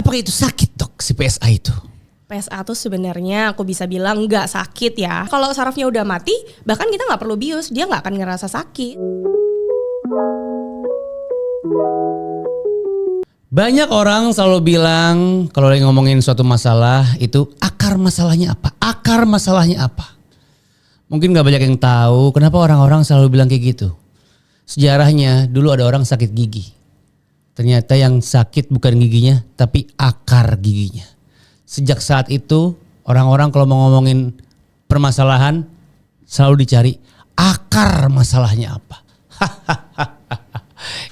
Apakah itu sakit dok si PSA itu? PSA tuh sebenarnya aku bisa bilang nggak sakit ya. Kalau sarafnya udah mati, bahkan kita nggak perlu bius, dia nggak akan ngerasa sakit. Banyak orang selalu bilang kalau lagi ngomongin suatu masalah itu akar masalahnya apa? Akar masalahnya apa? Mungkin gak banyak yang tahu kenapa orang-orang selalu bilang kayak gitu. Sejarahnya dulu ada orang sakit gigi. Ternyata yang sakit bukan giginya tapi akar giginya. Sejak saat itu orang-orang kalau mau ngomongin permasalahan selalu dicari akar masalahnya apa.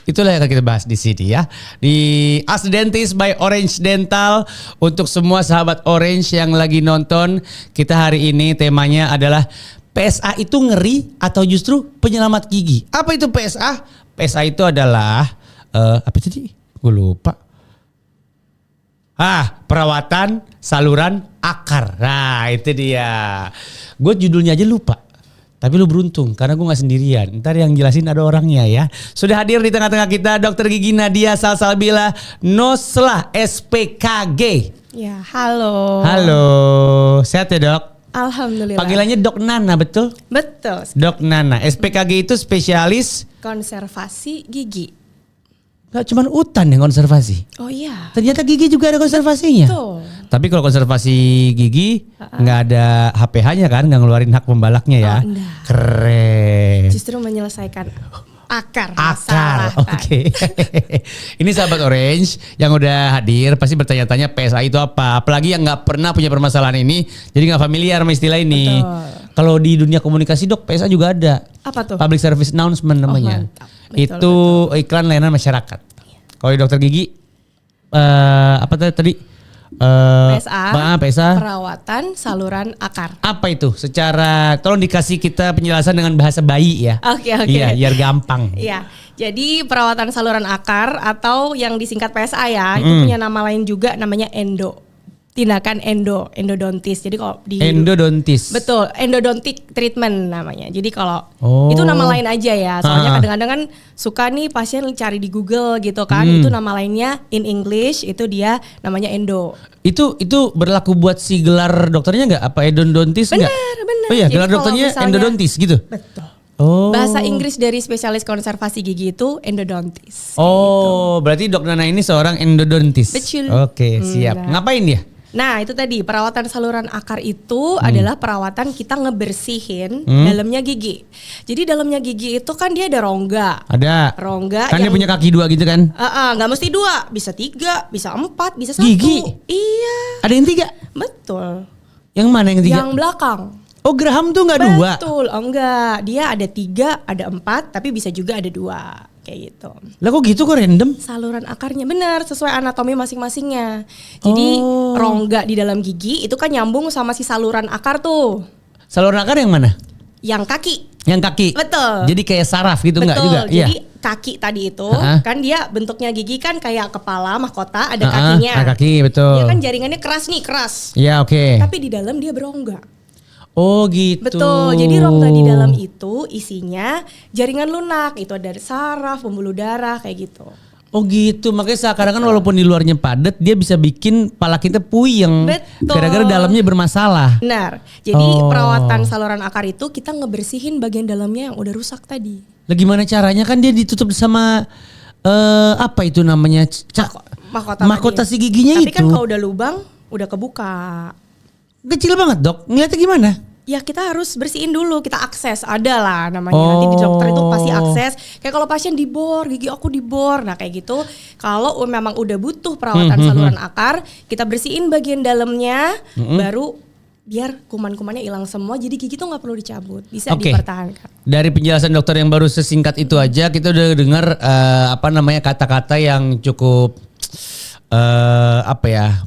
Itulah yang akan kita bahas di sini ya. Di Ask the Dentist by Orange Dental. Untuk semua sahabat Orange yang lagi nonton, kita hari ini temanya adalah PSA itu ngeri atau justru penyelamat gigi? Apa itu PSA? PSA itu adalah apa tadi? Gue lupa. Perawatan saluran akar. Nah, itu dia. Gue judulnya aja lupa. Tapi lu beruntung karena gue gak sendirian. Ntar yang jelasin ada orangnya ya. Sudah hadir di tengah-tengah kita Dr. Gigi Nadia Salsabila Noslah SPKG. Ya, halo. Halo. Sehat ya dok? Alhamdulillah. Panggilannya Dok Nana betul? Betul. Dok Nana. SPKG itu spesialis konservasi gigi. Gak cuma hutan yang konservasi. Oh iya. Ternyata gigi juga ada konservasinya. Betul. Tapi kalau konservasi gigi nggak ada HPH-nya kan, nggak ngeluarin hak pembalaknya ya. Enggak. Keren. Justru menyelesaikan akar Akar, masalah. oke. Ini sahabat Orange yang udah hadir pasti bertanya-tanya PSA itu apa. Apalagi yang nggak pernah punya permasalahan ini, jadi nggak familiar sama istilah ini. Betul. Kalau di dunia komunikasi dok, PSA juga ada. Apa tuh? Public Service Announcement namanya. Mantap. Betul, Itu iklan layanan masyarakat. Kalau di dokter gigi, apa tadi? PSA. Perawatan saluran akar. Apa itu? Secara tolong dikasih kita penjelasan dengan bahasa bayi ya. Oke. Iya, biar gampang. Iya. Jadi perawatan saluran akar atau yang disingkat PSA ya, itu punya nama lain juga namanya tindakan endodontis. Jadi kalau di endodontis. Betul, endodontic treatment namanya. Jadi kalau itu nama lain aja ya. Soalnya kadang-kadang kan suka nih pasien cari di Google gitu kan. Itu nama lainnya in English itu dia namanya endo. Itu berlaku buat si gelar dokternya enggak? Apa endodontis enggak? Benar. Oh iya, Jadi gelar dokternya misalnya, endodontis gitu. Betul. Oh. Bahasa Inggris dari spesialis konservasi gigi itu endodontis. Oh, berarti Dok Nana ini seorang endodontis. Betul. Oke, siap. Ngapain dia? Nah itu tadi perawatan saluran akar itu adalah perawatan kita ngebersihin dalamnya gigi. Jadi dalamnya gigi itu kan dia ada rongga. Ada. Rongga. Kan dia punya kaki 2 gitu kan? Nggak mesti 2, bisa 3, bisa 4, bisa 1. Gigi? Iya. Ada yang 3? Betul. Yang mana yang 3? Yang belakang. Oh geraham tuh nggak 2? Betul, enggak. Dia ada 3, ada 4, tapi bisa juga ada 2. Kayak gitu. Lah kok gitu kok random? Saluran akarnya benar sesuai anatomi masing-masingnya. Jadi rongga di dalam gigi itu kan nyambung sama si saluran akar tuh. Saluran akar yang mana? Yang kaki. Yang kaki. Betul. Jadi kayak saraf gitu enggak juga? Jadi iya. kaki tadi itu kan dia bentuknya gigi kan kayak kepala mahkota ada kakinya. Kaki betul. Dia kan jaringannya keras nih, keras. Iya, oke. Tapi di dalam dia berongga. Oh gitu. Betul, jadi rongga di dalam itu isinya jaringan lunak, itu ada saraf, pembuluh darah kayak gitu. Oh gitu, makanya sekarang kan walaupun di luarnya padat, dia bisa bikin pala kita puyeng. Betul. Gara-gara dalamnya bermasalah. Benar, jadi perawatan saluran akar itu kita ngebersihin bagian dalamnya yang udah rusak tadi. Lah gimana caranya, kan dia ditutup sama apa itu namanya? Mahkota si giginya. Tapi itu. Tapi kan kalau udah lubang, udah kebuka. Kecil banget dok, ngeliatnya gimana? Ya kita harus bersihin dulu, kita akses, ada lah namanya nanti di dokter itu pasti akses. Kayak kalau pasien dibor, gigi aku dibor, nah kayak gitu. Kalau memang udah butuh perawatan saluran akar, kita bersihin bagian dalamnya, baru biar kuman-kumannya hilang semua. Jadi gigi tuh nggak perlu dicabut, bisa dipertahankan. Dari penjelasan dokter yang baru sesingkat itu aja, kita udah dengar kata-kata yang cukup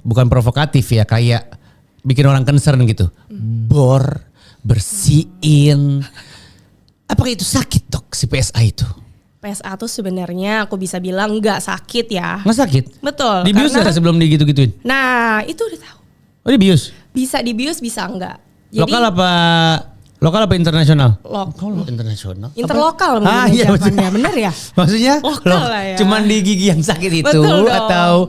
bukan provokatif ya, kayak bikin orang concern gitu. Bor, bersihin. Apakah itu sakit dok si PSA itu? PSA tuh sebenarnya aku bisa bilang nggak sakit ya. Nggak sakit? Betul. Dibius nggak sebelum digitu-gituin? Nah itu udah tahu. Oh dibius? Bisa dibius bisa enggak. Jadi, lokal apa Lokal apa internasional? Lokal. Internasional. Interlokal mungkin iya, ucapannya, bener ya? Maksudnya Lokal lah ya. cuman di gigi yang sakit itu Betul dong. atau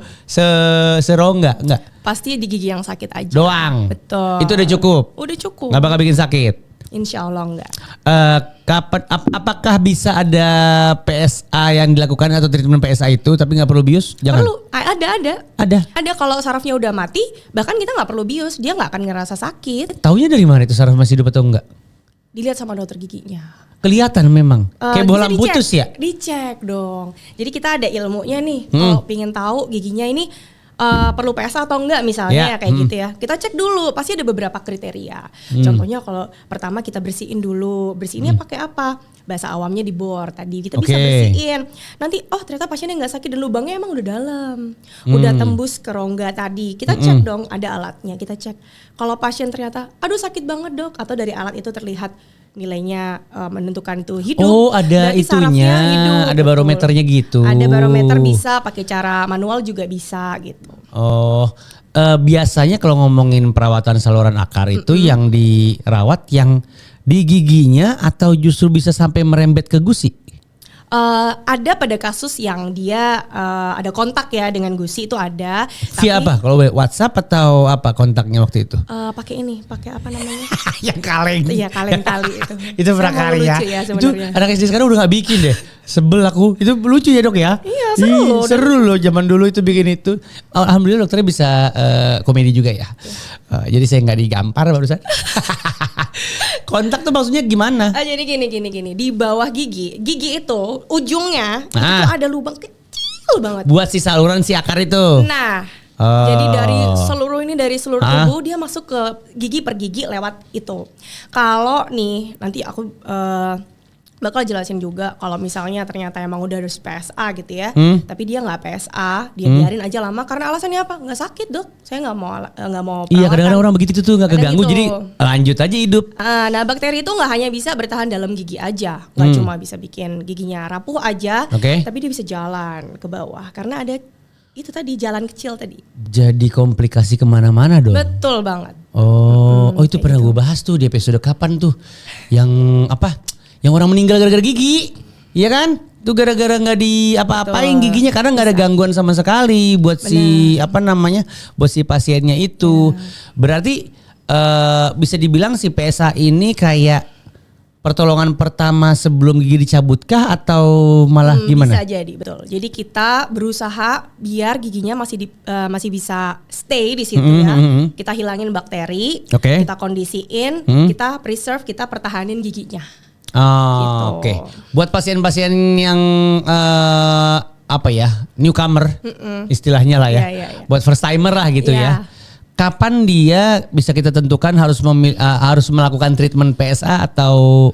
serongga? Enggak. Pasti di gigi yang sakit aja. Doang. Betul. Itu udah cukup. Udah cukup. Nggak bakal bikin sakit. Insya Allah enggak. Apakah bisa ada PSA yang dilakukan atau treatment PSA itu tapi nggak perlu bius? Jangan. Perlu, ada. Ada. Ada kalau sarafnya udah mati, bahkan kita nggak perlu bius, dia nggak akan ngerasa sakit. Taunya dari mana itu saraf masih hidup atau enggak? Dilihat sama dokter giginya. Kelihatan memang. Kayak Bisa bola dicek, putus ya? Dicek dong. Jadi kita ada ilmunya nih. Kalau pingin tahu giginya ini perlu PSA atau enggak misalnya Ya, kayak gitu ya. Kita cek dulu, pasti ada beberapa kriteria. Contohnya kalau pertama kita bersihin dulu. Bersihinnya pakai apa? Bahasa awamnya dibor tadi. Kita bisa Oke. bersihin. Nanti ternyata pasiennya nggak sakit dan lubangnya emang udah dalam. Udah tembus ke rongga tadi. Kita cek dong, ada alatnya. Kita cek. Kalau pasien ternyata aduh sakit banget dok, atau dari alat itu terlihat nilainya menentukan itu hidup. Oh, ada berarti sarafnya itunya, hidup, ada betul. barometernya gitu. Ada barometer, bisa pakai cara manual juga bisa gitu. Oh, biasanya kalau ngomongin perawatan saluran akar itu yang dirawat yang di giginya atau justru bisa sampai merembet ke gusi? Ada pada kasus yang dia ada kontak ya dengan gusi, itu ada. Via apa? Kalau WhatsApp atau apa kontaknya waktu itu? Pakai apa namanya? Yang kaleng. Iya, kaleng tali itu. Itu Saya mau prakarya. lucu ya Itu sebenarnya. anak SD sekarang udah gak bikin deh. Sebel aku. Itu lucu ya dok ya? Iya, seru loh. Seru loh zaman dulu itu bikin itu. Alhamdulillah dokternya bisa komedi juga ya. Jadi saya nggak digampar barusan. Kontak tuh maksudnya gimana? Jadi gini. Di bawah gigi itu ujungnya itu tuh ada lubang kecil banget. Buat si saluran si akar itu. Nah, Oh. jadi dari seluruh tubuh dia masuk ke gigi per gigi lewat itu. Kalau nih nanti aku bakal jelasin juga kalau misalnya ternyata emang udah harus PSA gitu ya, tapi dia nggak PSA, dia biarin aja lama karena alasannya apa? Nggak sakit dok, saya nggak mau perawatan. Iya kadang-kadang orang begitu tuh nggak Kadang keganggu gitu. jadi lanjut aja hidup. Nah bakteri itu nggak hanya bisa bertahan dalam gigi aja, nggak cuma bisa bikin giginya rapuh aja, Oke. tapi dia bisa jalan ke bawah karena ada itu tadi jalan kecil tadi. Jadi komplikasi kemana-mana dong. Betul banget. Oh itu pernah gue bahas tuh di episode kapan tuh yang apa? Yang orang meninggal gara-gara gigi, iya kan? Itu gara-gara nggak di apa-apain giginya karena nggak ada gangguan sama sekali buat si buat si pasiennya itu. Berarti bisa dibilang si PSA ini kayak pertolongan pertama sebelum gigi dicabutkah atau malah gimana? Bisa jadi, betul. Jadi kita berusaha biar giginya masih bisa stay di situ ya. Kita hilangin bakteri, Oke. kita kondisiin, kita preserve, kita pertahanin giginya. Gitu. Oke. Buat pasien-pasien yang newcomer istilahnya lah ya. Iya. Buat first timer lah gitu Iya. ya. Kapan dia bisa kita tentukan harus melakukan treatment PSA atau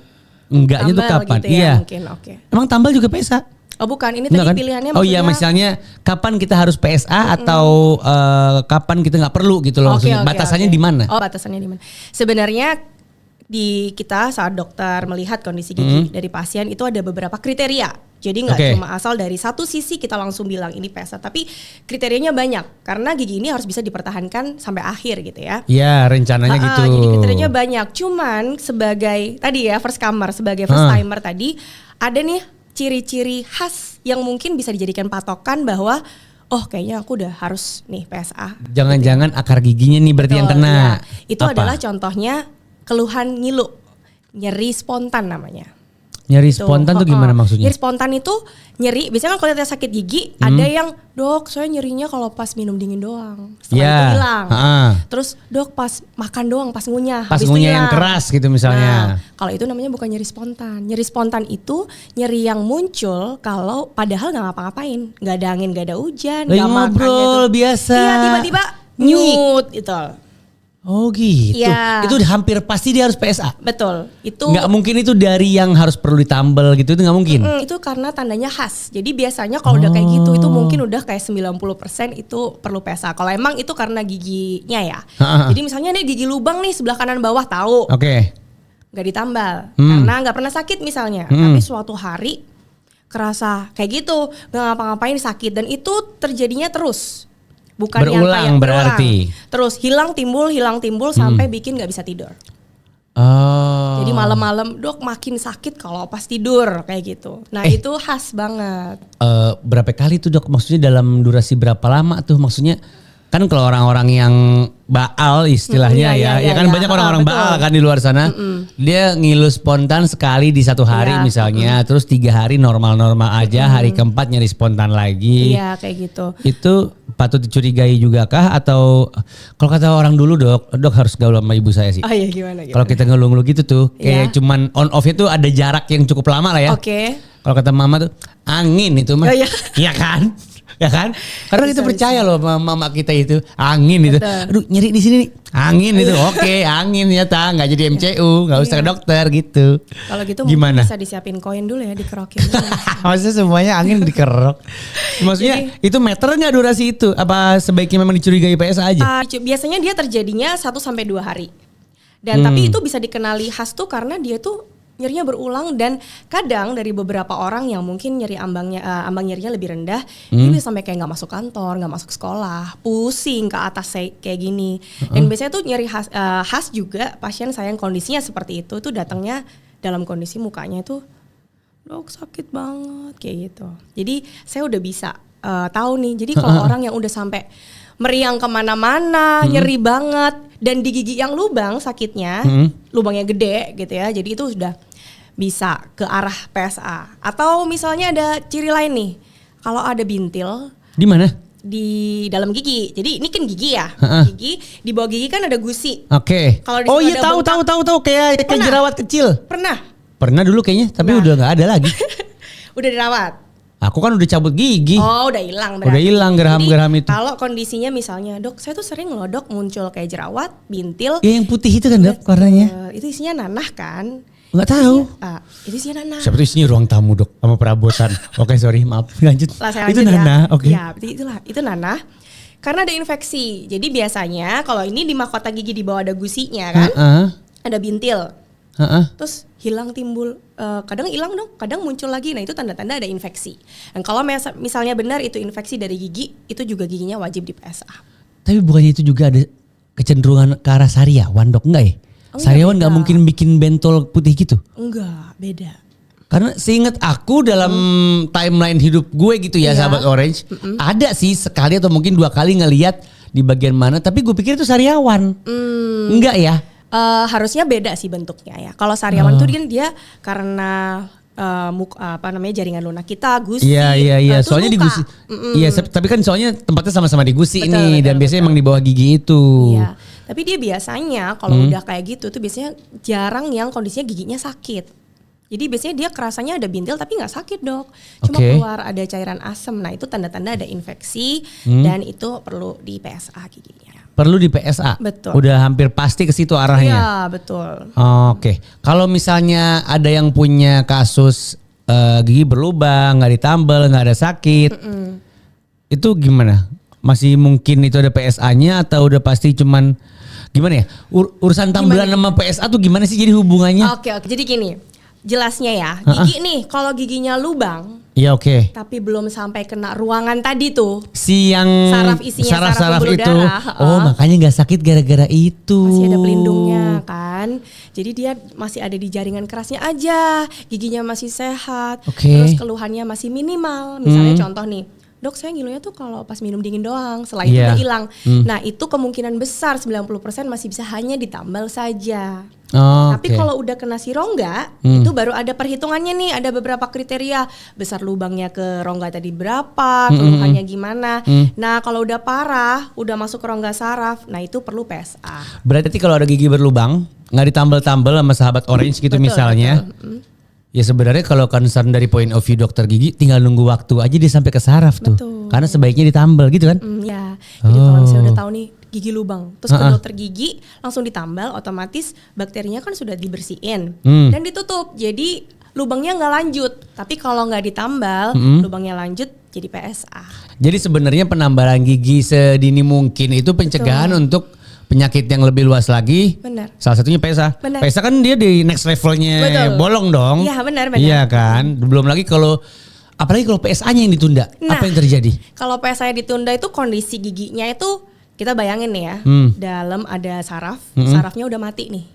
enggaknya tuh Tambal kapan? gitu ya, Iya. mungkin, oke. Emang tambal juga PSA? Oh bukan, ini Enggak tadi kan? pilihannya Oh iya, misalnya kapan kita harus PSA atau kapan kita nggak perlu gitu loh maksudnya. Batasannya di mana? Oh, batasannya di mana? Sebenarnya di kita saat dokter melihat kondisi gigi dari pasien itu ada beberapa kriteria. Jadi nggak Oke. cuma asal dari satu sisi kita langsung bilang ini PSA, tapi kriterianya banyak karena gigi ini harus bisa dipertahankan sampai akhir gitu ya. Iya, rencananya gitu. Jadi kriterianya banyak. Cuman sebagai tadi ya first comer, sebagai first timer tadi ada nih ciri-ciri khas yang mungkin bisa dijadikan patokan bahwa kayaknya aku udah harus nih PSA. Jangan-jangan akar giginya nih berarti yang Betul, kena. ya. Itu Apa? adalah contohnya keluhan ngilu, nyeri spontan namanya. Nyeri spontan tuh gimana maksudnya? Nyeri spontan itu nyeri, biasanya kan kalau kita sakit gigi ada yang dok saya nyerinya kalau pas minum dingin doang, setelah itu hilang. Terus dok pas makan doang, pas ngunyah, Pas habis itu ngunyah yang hilang. keras gitu misalnya. Nah, kalau itu namanya bukan nyeri spontan. Nyeri spontan itu nyeri yang muncul kalau padahal nggak ngapa-ngapain, nggak ada angin, nggak ada hujan, Lagi nggak makan ngobrol gitu. biasa. Iya tiba-tiba nyut itu. Oh gitu. Iya. Itu hampir pasti dia harus PSA. Betul. Itu Nggak mungkin itu dari yang harus perlu ditambal gitu, itu nggak mungkin. itu karena tandanya khas. Jadi biasanya kalau udah kayak gitu itu mungkin udah kayak 90% itu perlu PSA. Kalau emang itu karena giginya ya. Jadi misalnya nih gigi lubang nih sebelah kanan bawah tahu. Oke. Nggak ditambal karena nggak pernah sakit misalnya. Tapi suatu hari kerasa kayak gitu, nggak ngapa-ngapain sakit dan itu terjadinya terus. Bukan yang Berulang kayak berarti. Terus hilang timbul sampai bikin nggak bisa tidur. Oh. Jadi malam-malam dok makin sakit kalau pas tidur kayak gitu. Nah itu khas banget. Berapa kali tuh dok? Maksudnya dalam durasi berapa lama tuh? Maksudnya kan kalau orang-orang yang baal istilahnya ya kan banyak orang-orang baal kan di luar sana. Dia ngilu spontan sekali di satu hari misalnya, terus 3 hari normal-normal aja, hari keempat nyeri spontan lagi. Iya kayak gitu. Itu patut dicurigai juga kah, atau kalau kata orang dulu dok harus gaul sama ibu saya sih. Oh iya gimana? Kalau kita ngeluh-ngeluh gitu tuh kayak cuman on off-nya tuh ada jarak yang cukup lama lah ya. Oke. Kalau kata mama tuh angin itu mah. Oh, iya. Iya kan? Ya kan? Karena kita percaya loh mama kita itu angin itu. Aduh nyeri di sini nih. Angin itu. Oke, angin ya nggak jadi MCU, nggak usah ke dokter gitu. Kalau gitu gimana? mungkin bisa disiapin koin dulu ya, dikerokin dulu. Maksudnya semuanya angin dikerok. Maksudnya itu meter nggak durasi itu? Apa sebaiknya memang dicurigai PSA aja? Biasanya dia terjadinya 1 sampai 2 hari. Dan tapi itu bisa dikenali khas tuh karena dia tuh nyerinya berulang, dan kadang dari beberapa orang yang mungkin nyeri ambang nyerinya lebih rendah, dia bisa sampai kayak nggak masuk kantor, nggak masuk sekolah, pusing ke atas kayak gini. Dan biasanya tuh nyeri khas juga pasien saya yang kondisinya seperti itu tuh datangnya dalam kondisi mukanya tuh dok sakit banget kayak gitu. Jadi saya udah bisa tahu nih. Jadi kalau orang yang udah sampai meriang kemana-mana, nyeri banget, dan di gigi yang lubang sakitnya, lubangnya gede gitu ya. Jadi itu sudah bisa ke arah PSA. Atau misalnya ada ciri lain nih, kalau ada bintil. Di mana? Di dalam gigi. Jadi ini kan gigi ya, gigi di bawah gigi kan ada gusi. Oke. Oh iya tahu kayak jerawat kecil. Pernah dulu kayaknya, tapi udah nggak ada lagi. Udah dirawat. Aku kan udah cabut gigi. Oh udah hilang berarti. Udah hilang geraham-geraham itu. Kalau kondisinya misalnya dok, saya tuh sering loh dok muncul kayak jerawat, bintil. Ya yang putih itu kan dok warnanya. Itu isinya nanah kan? Nggak tahu. Itu isinya nanah. Siapa tuh isinya ruang tamu dok sama perabotan. Oke sorry maaf lanjut. Itu nanah. Oke. Ya itu nanah. Karena ada infeksi. Jadi biasanya kalau ini di mahkota gigi di bawah ada gusinya kan, ada bintil. Terus hilang timbul, kadang hilang dong, kadang muncul lagi. Nah itu tanda-tanda ada infeksi. Dan kalau misalnya benar itu infeksi dari gigi, itu juga giginya wajib di PSA. Tapi bukannya itu juga ada kecenderungan ke arah sariawan dok, enggak ya? Sariawan nggak mungkin bikin bentol putih gitu? Enggak, beda. Karena seingat aku dalam timeline hidup gue gitu ya sahabat Orange, ada sih sekali atau mungkin 2 kali ngelihat di bagian mana, tapi gue pikir itu sariawan. Enggak ya? Harusnya beda sih bentuknya ya. Kalau sariawan tuh dia karena jaringan lunak kita gusi. Iya. Soalnya di gusi. Iya, tapi kan soalnya tempatnya sama-sama di gusi ini dan biasanya emang di bawah gigi itu. Iya. Tapi dia biasanya kalau udah kayak gitu tuh biasanya jarang yang kondisinya giginya sakit. Jadi biasanya dia kerasanya ada bintil tapi nggak sakit dok. Cuma keluar ada cairan asam. Nah itu tanda-tanda ada infeksi dan itu perlu di PSA giginya. Perlu di PSA? Betul. Udah hampir pasti ke situ arahnya? Iya betul. Oke. Kalau misalnya ada yang punya kasus gigi berlubang, nggak ditambal, nggak ada sakit. Itu gimana? Masih mungkin itu ada PSA-nya atau udah pasti cuman gimana ya? Urusan tambelan sama PSA tuh gimana sih jadi hubungannya? Oke. Jadi gini. Jelasnya ya, gigi nih kalau giginya lubang, iya tapi belum sampai kena ruangan tadi tuh. Si yang saraf isinya saraf itu. darah. Oh, makanya nggak sakit gara-gara itu. Masih ada pelindungnya kan. Jadi dia masih ada di jaringan kerasnya aja, giginya masih sehat. Terus keluhannya masih minimal. Misalnya contoh nih, dok saya ngilunya tuh kalau pas minum dingin doang, setelah itu udah hilang. Nah itu kemungkinan besar 90% masih bisa hanya ditambal saja. Tapi kalau udah kena si rongga, itu baru ada perhitungannya nih, ada beberapa kriteria. Besar lubangnya ke rongga tadi berapa, keluhannya gimana. Nah kalau udah parah, udah masuk ke rongga saraf, nah itu perlu PSA. Berarti kalau ada gigi berlubang, nggak ditambal-tambal sama sahabat Orange gitu misalnya. Ya sebenarnya kalau concern dari point of view dokter gigi, tinggal nunggu waktu aja dia sampai ke saraf tuh. Karena sebaiknya ditambal gitu kan? Ya, jadi kalau misalnya udah tahu nih gigi lubang, terus ke dokter gigi langsung ditambal, otomatis bakterinya kan sudah dibersihin dan ditutup. Jadi lubangnya nggak lanjut. Tapi kalau nggak ditambal, lubangnya lanjut jadi PSA. Jadi sebenarnya penambalan gigi sedini mungkin itu pencegahan untuk penyakit yang lebih luas lagi. Benar. Salah satunya PSA. Benar. PSA kan dia di next levelnya bolong dong. Iya benar. Iya kan. Belum lagi apalagi kalau PSA-nya yang ditunda. Nah, apa yang terjadi? Kalau PSA-nya ditunda itu kondisi giginya itu kita bayangin nih ya. Dalam ada saraf. Sarafnya udah mati nih.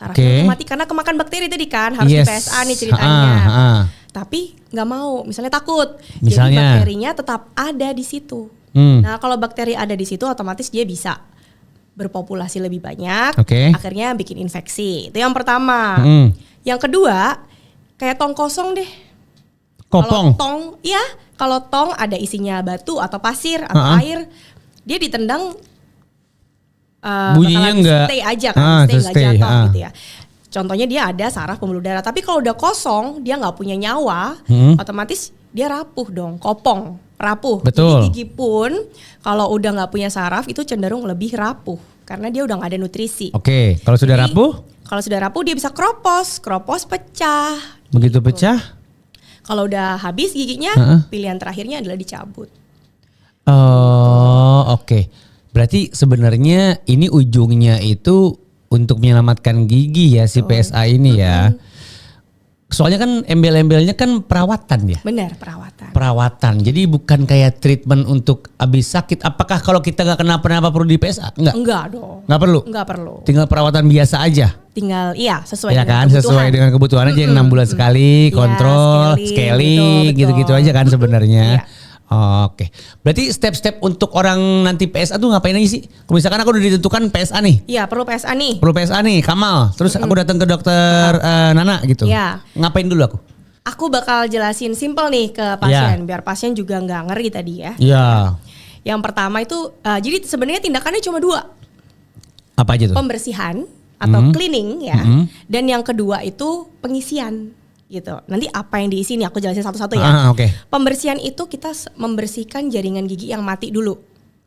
sarafnya mati karena kemakan bakteri tadi kan, harus di PSA nih ceritanya. Tapi nggak mau, misalnya takut. Jadi bakterinya tetap ada di situ. Nah kalau bakteri ada di situ otomatis dia bisa berpopulasi lebih banyak, akhirnya bikin infeksi. Itu yang pertama. Yang kedua, kayak tong kosong deh. Kopong? Kalau tong ada isinya batu atau pasir atau air, dia ditendang bunyinya enggak stay aja kan, stay nggak jatuh gitu ya. Contohnya dia ada saraf pembuluh darah, tapi kalau udah kosong, dia nggak punya nyawa, otomatis dia rapuh dong, kopong, rapuh. Betul. Gigi pun kalau udah nggak punya saraf itu cenderung lebih rapuh karena dia udah nggak ada nutrisi. Kalau sudah rapuh? Kalau sudah rapuh dia bisa kropos pecah. Begitu pecah? Kalau udah habis giginya, pilihan terakhirnya adalah dicabut. Berarti sebenarnya ini ujungnya itu untuk menyelamatkan gigi ya si PSA ini ya. Soalnya kan embel-embelnya kan perawatan ya. Benar, perawatan. Perawatan. Jadi bukan kayak treatment untuk habis sakit. Apakah kalau kita nggak kenapa-napa perlu di PSA? Enggak dong. Nggak perlu? Nggak perlu. Tinggal perawatan biasa aja? Tinggal sesuai ya dengan kan, kebutuhan. sesuai dengan kebutuhan aja yang 6 bulan sekali, kontrol, scaling, gitu-gitu aja kan sebenarnya. Berarti step-step untuk orang nanti PSA tuh ngapain aja sih? Kalau misalkan aku udah ditentukan PSA nih. Iya, perlu PSA nih. Perlu PSA nih, Kamal. Terus aku datang ke dokter Nana gitu. Iya. Ngapain dulu aku? Aku bakal jelasin simple nih ke pasien, biar pasien juga nggak ngeri tadi ya. Iya. Yang pertama itu, jadi sebenarnya tindakannya cuma 2. Apa aja tuh? Pembersihan atau cleaning ya. Dan yang kedua itu pengisian. Gitu. Nanti apa yang diisi nih aku jelasin satu-satu ya. Pembersihan itu kita membersihkan jaringan gigi yang mati dulu.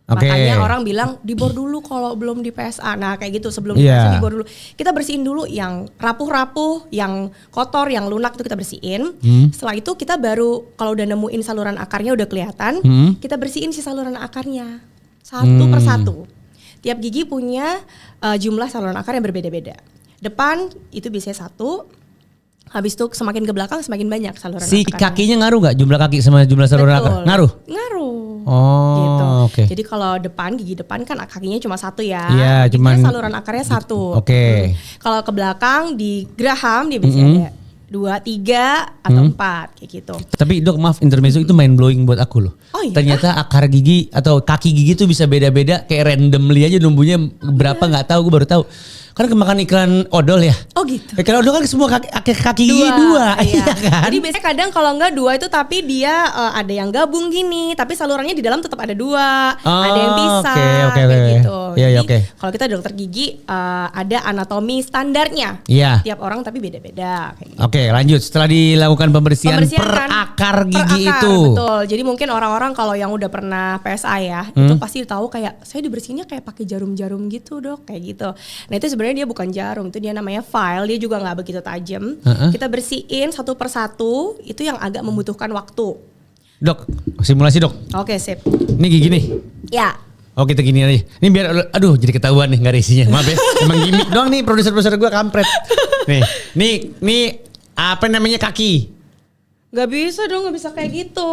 Makanya orang bilang dibor dulu kalau belum di PSA. Nah kayak gitu, sebelum di PSA dibor dulu. Kita bersihin dulu yang rapuh-rapuh, yang kotor, yang lunak itu kita bersihin. Setelah itu kita baru kalau udah nemuin saluran akarnya udah kelihatan, kita bersihin si saluran akarnya satu persatu. Tiap gigi punya jumlah saluran akar yang berbeda-beda. Depan itu biasanya 1. Habis itu semakin ke belakang semakin banyak saluran akar. Si kakinya ngaruh gak jumlah kaki sama jumlah saluran akar? Ngaruh? Gitu. Jadi kalau gigi depan kan kakinya cuma 1 ya. Iya, cuman saluran akarnya 1. Kalau ke belakang di geraham dia biasanya ada 2, 3 atau 4 kayak gitu. Tapi dok maaf intermezzo itu mind blowing buat aku loh. Ternyata akar gigi atau kaki gigi tuh bisa beda-beda kayak randomly aja numbunya berapa nggak tahu, gue baru tahu. Karena kemakan iklan odol ya. Gitu. Iklan odol kan semua kaki gigi 2. Iya kan? Jadi biasanya kadang kalau enggak 2 itu tapi dia ada yang gabung gini. Tapi salurannya di dalam tetap ada 2. Ada yang pisah. Kayak gitu. Jadi kalau kita dokter gigi ada anatomi standarnya. Tiap orang tapi beda-beda. Kayak gitu. Lanjut. Setelah dilakukan pembersihan per kan, akar gigi itu. Betul. Jadi mungkin orang-orang kalau yang udah pernah PSA ya. Itu pasti tahu kayak saya dibersihinnya kayak pakai jarum-jarum gitu dok. Kayak gitu. Nah itu sebenarnya dia bukan jarum, itu dia namanya file, dia juga nggak begitu tajam. Kita bersihin satu persatu, itu yang agak membutuhkan waktu. Dok, simulasi dok. Oke, sip. Ini gigi nih. Ya. Kita gini aja. Ini biar, jadi ketahuan nih nggak ada isinya. Maaf ya, emang gimmick doang nih produser-produser gue kampret. Nih apa namanya kaki? Gak bisa dong, gak bisa kayak gitu.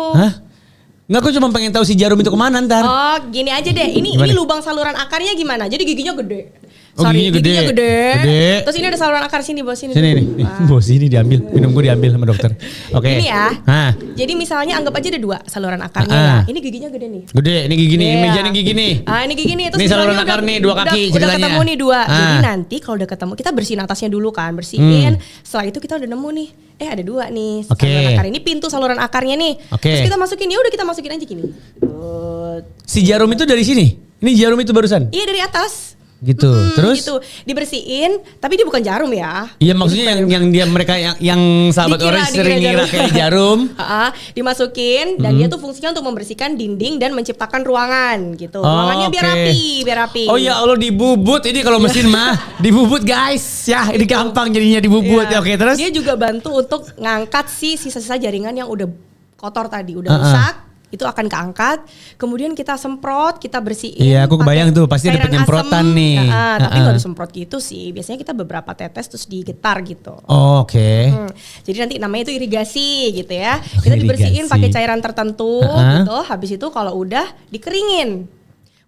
Nggak, aku cuma pengen tahu si jarum itu kemana ntar. Gini aja deh. Ini lubang saluran akarnya gimana? Jadi giginya gede. Giginya gede. Terus ini ada saluran akar sini, bos sini. Sini nih. Bos ini diambil. Minum gue diambil sama dokter. Ini ya. Jadi misalnya anggap aja ada 2 saluran akarnya ya. Ini giginya gede nih. Gede, ini gigi nih. Meja nih gigi nih. Ini gigi nih. Terus ini saluran akar nih 2 kaki ceritanya. Udah ketemu nih 2. Jadi nanti kalau udah ketemu kita bersihin atasnya dulu kan. Bersihin. Setelah itu kita udah nemu nih. Ada 2 nih. Saluran akar ini pintu saluran akarnya nih. Terus kita masukin. Ya udah kita masukin aja gini. Si jarum itu dari sini? Ini jarum itu barusan? Iya dari atas. Gitu. Terus gitu. Dibersihin, tapi dia bukan jarum ya. Iya maksudnya yang dia mereka yang sahabat orang sering ngira kayak jarum. Dimasukin dan dia tuh fungsinya untuk membersihkan dinding dan menciptakan ruangan gitu. Ruangannya biar rapi. Oh ya Allah, dibubut ini kalau mesin mah dibubut guys. Ya ini gampang jadinya dibubut. Oke, terus dia juga bantu untuk ngangkat si sisa-sisa jaringan yang udah kotor tadi, udah rusak. Itu akan keangkat, kemudian kita semprot, kita bersihin. Iya, aku kebayang tuh pasti ada penyemprotan nih. Tapi nggak disemprot gitu sih. Biasanya kita beberapa tetes terus digetar gitu. Jadi nanti namanya itu irigasi gitu ya. Kita dibersihin pakai cairan tertentu gitu. Habis itu kalau udah dikeringin,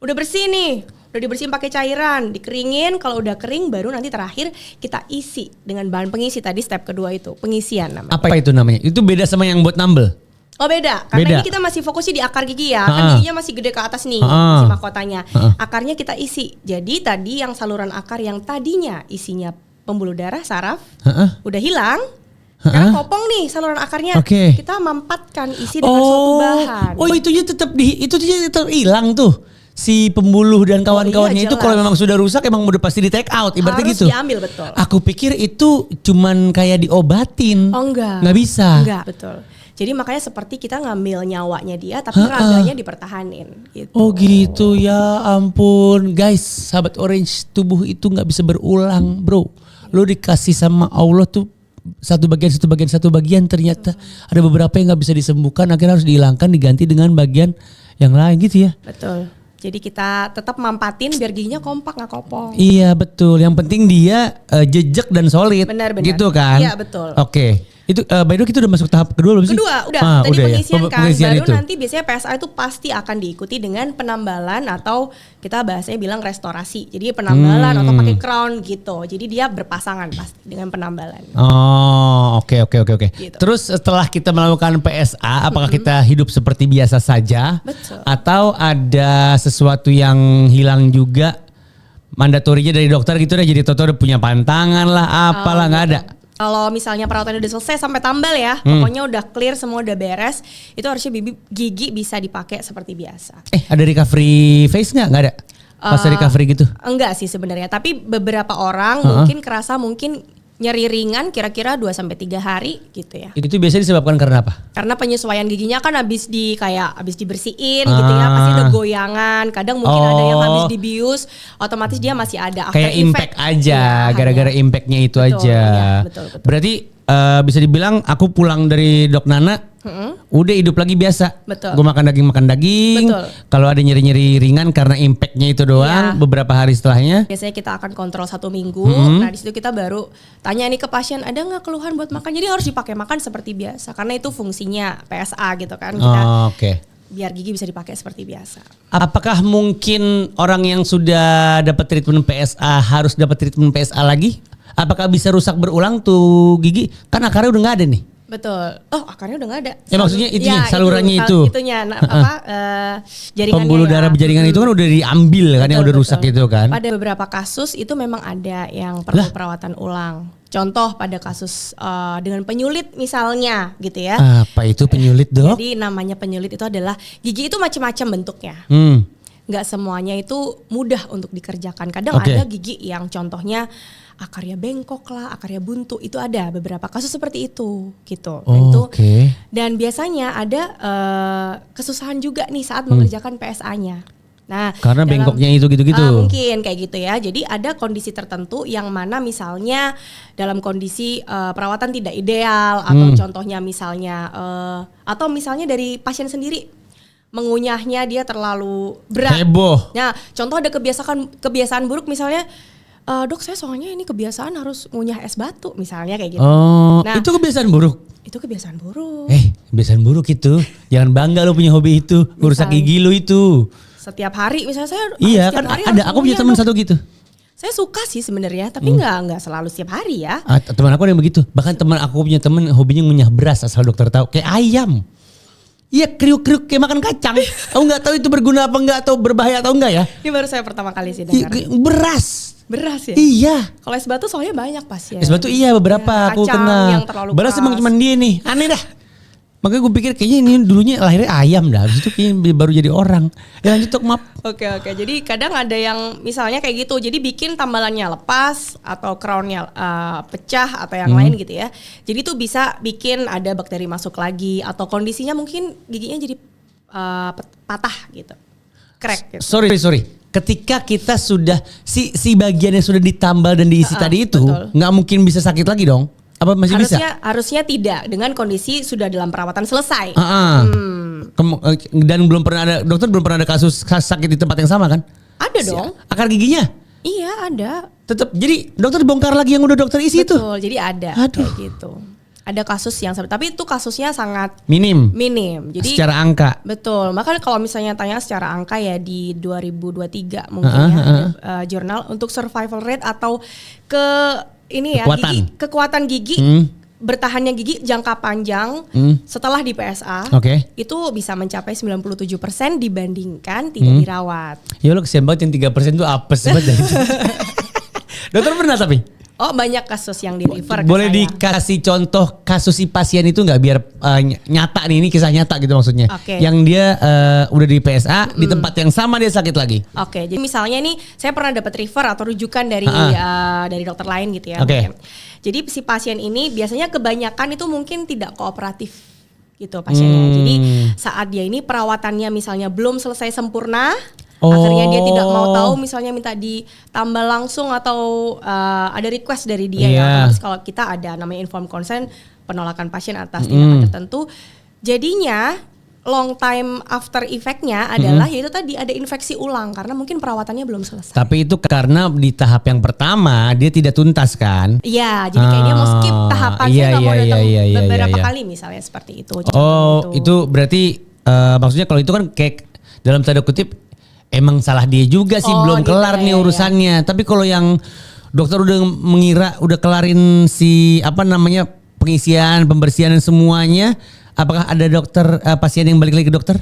udah bersih nih. udah dibersihin pakai cairan, dikeringin. Kalau udah kering baru nanti terakhir kita isi dengan bahan pengisi tadi step kedua itu, pengisian namanya. Apa itu namanya? Itu beda sama yang buat nambel? Oh beda, karena Beda. ini kita masih fokusnya di akar gigi ya, kan giginya masih gede ke atas nih, si mahkotanya. Akarnya kita isi. Jadi tadi yang saluran akar yang tadinya isinya pembuluh darah, saraf, udah hilang. Sekarang kopong nih saluran akarnya, Oke. kita mampatkan isi dengan suatu bahan. Oh itu tetap hilang tuh. Si pembuluh dan kawan-kawannya iya, itu jelas. kalau memang sudah rusak emang udah pasti di take out, ibaratnya Harus gitu. diambil, betul. Aku pikir itu cuman kayak diobatin. Oh enggak. Nggak bisa. Enggak, betul. Jadi makanya seperti kita ngambil nyawanya dia tapi raganya dipertahanin gitu. Oh gitu, ya ampun. Guys, sahabat Orange, tubuh itu nggak bisa berulang, bro. Lo dikasih sama Allah tuh satu bagian, ternyata ada beberapa yang nggak bisa disembuhkan, akhirnya harus dihilangkan, diganti dengan bagian yang lain gitu ya. Betul. Jadi kita tetap mampatin biar giginya kompak nggak kopong. Iya betul. Yang penting dia jejak dan solid. Benar. Gitu kan? Iya betul. Oke. Itu by the way kita udah masuk tahap kedua belum sih? Kedua, udah. Tadi udah pengisian ya. kan. Pengisian Baru itu. nanti biasanya PSA itu pasti akan diikuti dengan penambalan atau kita bahasanya bilang restorasi. Jadi penambalan atau pakai crown gitu. Jadi dia berpasangan pasti dengan penambalan. Oh, oke. Gitu. Terus setelah kita melakukan PSA, apakah kita hidup seperti biasa saja? Betul. Atau ada sesuatu yang hilang juga? Mandatorinya dari dokter gitu deh, jadi Toto udah punya pantangan lah, apalah nggak ada. Kalau misalnya perawatannya udah selesai sampai tambal ya, pokoknya udah clear semua udah beres, itu harusnya gigi bisa dipakai seperti biasa. Ada recovery face nggak? Nggak ada. Fase recovery gitu? Enggak sih sebenarnya, tapi beberapa orang mungkin kerasa mungkin nyeri ringan kira-kira 2-3 hari gitu ya. Itu biasanya disebabkan karena apa? Karena penyesuaian giginya kan habis dibersihin gitu ya, pasti ada goyangan. Kadang mungkin ada yang habis dibius, otomatis dia masih ada after Kayak impact effect. aja, Ya, gara-gara hanya. impactnya itu Betul, aja. iya, betul. Berarti bisa dibilang aku pulang dari Dok Nana, udah hidup lagi biasa. Betul. Gue makan daging. Betul. Kalau ada nyeri-nyeri ringan karena impactnya itu doang, Iya. beberapa hari setelahnya. Biasanya kita akan kontrol 1 minggu. Nah di situ kita baru tanya nih ke pasien, ada nggak keluhan buat makan? Jadi harus dipakai makan seperti biasa, karena itu fungsinya PSA gitu kan. Kita Oke. biar gigi bisa dipakai seperti biasa. Apakah mungkin orang yang sudah dapat treatment PSA harus dapat treatment PSA lagi? Apakah bisa rusak berulang tuh gigi? Kan akarnya udah nggak ada nih. Betul. Oh akarnya udah nggak ada. Ya maksudnya itunya, salurannya itu. Itunya, jaringannya. Pembuluh darah jaringan itu kan udah diambil kan, yang udah rusak itu kan. Pada beberapa kasus itu memang ada yang perlu perawatan ulang. Contoh pada kasus dengan penyulit misalnya gitu ya. Apa itu penyulit, Dok? Jadi namanya penyulit itu adalah gigi itu macam-macam bentuknya. Nggak semuanya itu mudah untuk dikerjakan. Kadang ada gigi yang contohnya akarnya bengkok lah, akarnya buntu, itu ada beberapa kasus seperti itu gitu. Dan biasanya ada kesusahan juga nih saat mengerjakan PSA-nya. Nah, karena bengkoknya itu gitu-gitu. Mungkin kayak gitu ya. Jadi ada kondisi tertentu yang mana misalnya dalam kondisi perawatan tidak ideal atau contohnya misalnya atau misalnya dari pasien sendiri mengunyahnya dia terlalu berat. Heboh. Nah, contoh ada kebiasaan buruk misalnya, dok saya soalnya ini kebiasaan harus ngunyah es batu misalnya kayak gitu. Nah, itu kebiasaan buruk. Itu kebiasaan buruk. Kebiasaan buruk itu. Jangan bangga lo punya hobi itu, merusak gigi lo itu. Setiap hari misalnya saya Kan ada, aku punya teman satu gitu. Saya suka sih sebenarnya, tapi nggak selalu setiap hari ya. Teman aku ada yang begitu. Bahkan aku punya teman hobinya ngunyah beras, asal dokter tahu, kayak ayam. Iya, kriuk-kriuk kayak makan kacang. Aku nggak tahu itu berguna apa enggak atau berbahaya atau enggak ya. Ini baru saya pertama kali sih dengar. Beras ya? Iya. Kalau es batu soalnya banyak pasien. Es batu iya beberapa aku kacang kena. yang terlalu Beras keras. emang cuma dia nih. Aneh dah. Makanya gue pikir kayaknya ini dulunya lahirnya ayam dah. Habis itu kayaknya baru jadi orang. Ya lanjut Tok, maaf. Oke. Jadi kadang ada yang misalnya kayak gitu. Jadi bikin tambalannya lepas atau crownnya pecah atau yang lain gitu ya. Jadi tuh bisa bikin ada bakteri masuk lagi atau kondisinya mungkin giginya jadi patah gitu. Crack gitu. Sorry. Ketika kita sudah si bagian yang sudah ditambal dan diisi tadi itu nggak mungkin bisa sakit lagi dong. Apa masih bisa? Harusnya tidak dengan kondisi sudah dalam perawatan selesai. Dan dokter belum pernah ada kasus sakit di tempat yang sama kan? Ada dong. Akar giginya? Iya ada. Tetap. Jadi dokter bongkar lagi yang udah dokter isi itu. Betul. Jadi ada kayak gitu. Ada kasus yang tapi itu kasusnya sangat Minim. Jadi Secara angka. betul. Makanya kalau misalnya tanya secara angka ya di 2023 mungkin ada jurnal untuk survival rate atau kekuatan gigi bertahannya gigi jangka panjang setelah di PSA itu bisa mencapai 97% dibandingkan tidak dirawat. Ya lo kesian banget yang 3% itu apes banget. Dokter pernah tapi? Oh banyak kasus yang di refer ke Boleh saya. dikasih contoh kasus si pasien itu nggak biar nyata nih, ini kisah nyata gitu maksudnya. Yang dia udah di PSA di tempat yang sama dia sakit lagi. Jadi misalnya nih saya pernah dapat refer atau rujukan dari dokter lain gitu ya. Jadi si pasien ini biasanya kebanyakan itu mungkin tidak kooperatif gitu pasiennya. Jadi saat dia ini perawatannya misalnya belum selesai sempurna. Akhirnya dia tidak mau tahu misalnya minta ditambah langsung atau ada request dari dia ya. Otomatis kalau kita ada namanya informed consent, penolakan pasien atas tindakan tertentu. Jadinya long time after effect-nya adalah yaitu tadi ada infeksi ulang karena mungkin perawatannya belum selesai. Tapi itu karena di tahap yang pertama dia tidak tuntas kan? Iya, jadi kayak dia mau skip tahapan saya nggak mau datang beberapa kali misalnya seperti itu. Itu berarti maksudnya kalau itu kan kayak dalam tanda kutip emang salah dia juga sih, belum kelar nih urusannya. Tapi kalau yang dokter udah mengira udah kelarin si pengisian, pembersihan dan semuanya, apakah ada dokter pasien yang balik lagi ke dokter?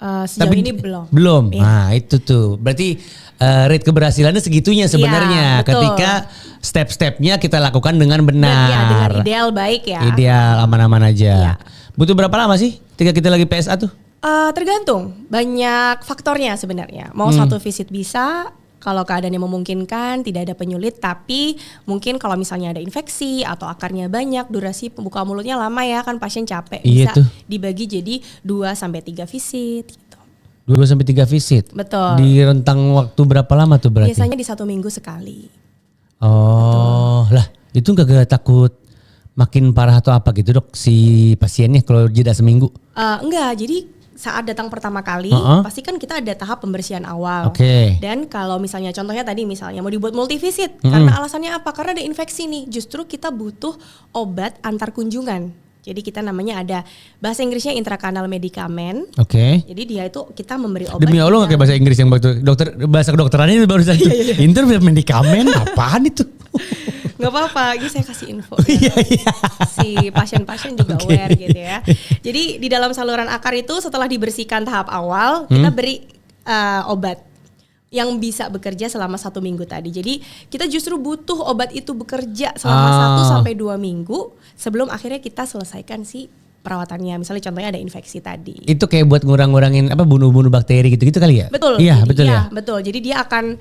Sejauh ini belum. Belum. Nah, itu tuh. Berarti rate keberhasilannya segitunya sebenarnya ketika step-stepnya kita lakukan dengan benar. Iya, dengan ideal baik ya. Ideal, aman-aman aja. Butuh berapa lama sih ketika kita lagi PSA tuh? Tergantung, banyak faktornya sebenarnya. Mau satu visit bisa, kalau keadaannya memungkinkan, tidak ada penyulit. Tapi mungkin kalau misalnya ada infeksi atau akarnya banyak, durasi pembuka mulutnya lama ya, kan pasien capek. Bisa dibagi jadi 2-3 visit gitu. 2-3 visit? Betul. Di rentang waktu berapa lama tuh berarti? Biasanya di 1 minggu sekali. Lah itu gak takut makin parah atau apa gitu dok si pasiennya kalau jeda seminggu? Enggak, jadi saat datang pertama kali pasti kan kita ada tahap pembersihan awal. Dan kalau misalnya contohnya tadi misalnya mau dibuat multivisit karena alasannya apa? Karena ada infeksi nih. Justru kita butuh obat antar kunjungan. Jadi kita namanya ada bahasa Inggrisnya intrakanal medikamen. Jadi dia itu kita memberi obat. Demi Allah nggak kayak bahasa Inggris yang dokter bahasa kedokterannya baru saja. Inter medikamen apaan itu? Gak apa-apa, ini saya kasih info ya. Si pasien-pasien juga aware gitu ya. Jadi di dalam saluran akar itu setelah dibersihkan tahap awal, kita beri obat yang bisa bekerja selama 1 minggu tadi. Jadi kita justru butuh obat itu bekerja selama 1-2 minggu sebelum akhirnya kita selesaikan si perawatannya. Misalnya contohnya ada infeksi tadi. Itu kayak buat ngurang-ngurangin bunuh-bunuh bakteri gitu-gitu kali ya? Betul. Iya, betul ya. ya. Betul. Jadi dia akan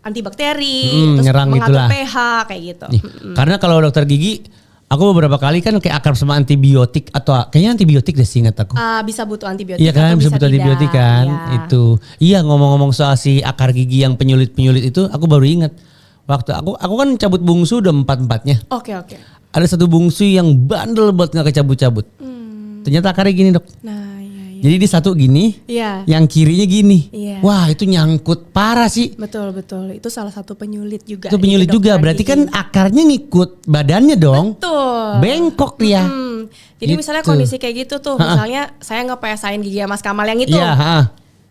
antibakteri, terus nyerang mengatur gitulah. pH kayak gitu. Karena kalau dokter gigi, aku beberapa kali kan kayak akrab sama antibiotik atau kayaknya antibiotik deh seingat aku. Bisa butuh antibiotik. Iya kan, bisa butuh antibiotik kan. Ya. Itu. Iya ngomong-ngomong soal si akar gigi yang penyulit-penyulit itu, aku baru ingat. Waktu aku kan cabut bungsu udah 4-4-nya. Oke. Ada satu bungsu yang bandel buat nggak kecabut-cabut. Ternyata akarnya gini dok. Nah. Jadi di satu gini, yang kirinya gini. Wah itu nyangkut parah sih. Betul. Itu salah satu penyulit juga. Itu penyulit juga, berarti kan akarnya ngikut badannya dong. Betul. Bengkok dia. Jadi misalnya kondisi kayak gitu tuh, misalnya saya ngepesain gigi Mas Kamal yang itu.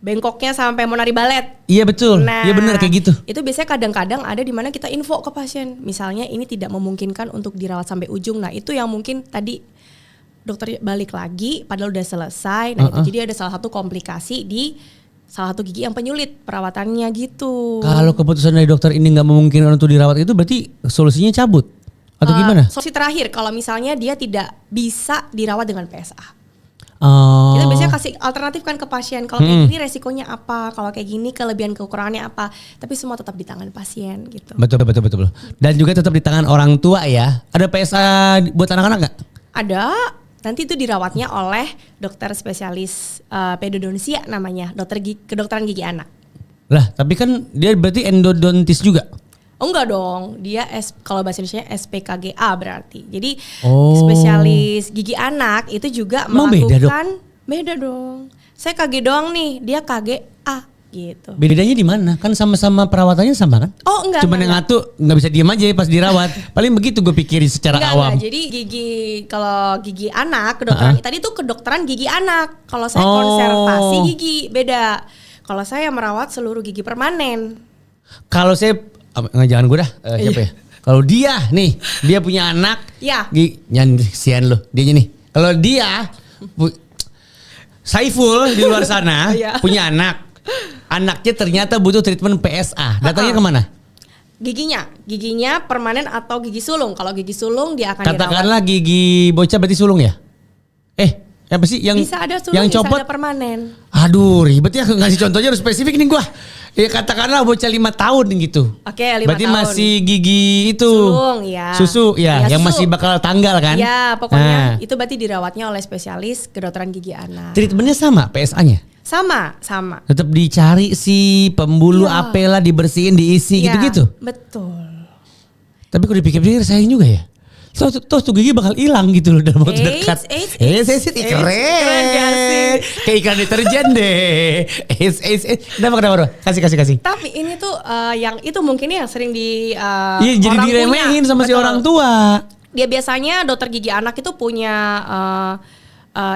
Bengkoknya sampai mau nari balet. Iya betul, iya benar kayak gitu. Itu biasanya kadang-kadang ada di mana kita info ke pasien. Misalnya ini tidak memungkinkan untuk dirawat sampai ujung. Nah itu yang mungkin tadi dokter balik lagi padahal udah selesai. Nah itu jadi ada salah satu komplikasi di salah satu gigi yang penyulit perawatannya gitu. Kalau keputusan dari dokter ini nggak memungkinkan untuk dirawat itu berarti solusinya cabut atau gimana? Solusi terakhir kalau misalnya dia tidak bisa dirawat dengan PSA. Kita biasanya kasih alternatif kan ke pasien. Kalau kayak gini resikonya apa? Kalau kayak gini kelebihan kekurangannya apa? Tapi semua tetap di tangan pasien gitu. Betul. Dan juga tetap di tangan orang tua ya. Ada PSA buat anak-anak nggak? Ada. Nanti itu dirawatnya oleh dokter spesialis pedodontia namanya, kedokteran gigi anak. Lah, tapi kan dia berarti endodontis juga. Oh enggak dong, dia kalau bahasa Indonesia SPKGA berarti. Jadi spesialis gigi anak itu juga melakukan beda dong. Saya KG doang nih, dia KGA. gitu. Bedanya di mana? Kan sama-sama perawatannya sama kan? Oh enggak. Cuman yang satu nggak bisa diem aja pas dirawat. Paling begitu gue pikirin secara awam. Enggak. Jadi kalau gigi anak kedokteran tadi tuh kedokteran gigi anak. Kalau saya konservasi gigi beda. Kalau saya merawat seluruh gigi permanen. Kalau saya jangan gue dah siapa ya? Kalau dia nih, dia punya anak. Ya. Jangan sian lo, dia nih. Kalau dia Saiful di luar sana punya anak. Anaknya ternyata butuh treatment PSA. Datangnya kemana? Giginya permanen atau gigi sulung. Kalau gigi sulung dia akan katakanlah dirawat. Gigi bocah berarti sulung ya? Apa sih yang bisa ada sulung, yang bisa copot? ada permanen. Aduh ribet ya, ngasih contohnya harus spesifik nih gua. Ya katakanlah bocah 5 tahun gitu. Oke, 5 berarti tahun. masih gigi itu Sulung ya. Susu ya, yang susu. masih bakal tanggal kan? Ya, pokoknya itu berarti dirawatnya oleh spesialis kedokteran gigi anak. Treatmentnya sama PSA-nya? Sama. Tetap dicari si pembuluh apela, dibersihin, diisi gitu-gitu. Betul. Tapi kalau dipikir-pikir sayang juga ya. Tuh gigi bakal hilang gitu loh dalam waktu dekat. Keren. Kayak iklan deterjen deh. Kenapa? Kasih. Tapi ini tuh yang itu mungkin yang sering di Iya jadi diremehin sama si orang tua. Dia biasanya dokter gigi anak itu punya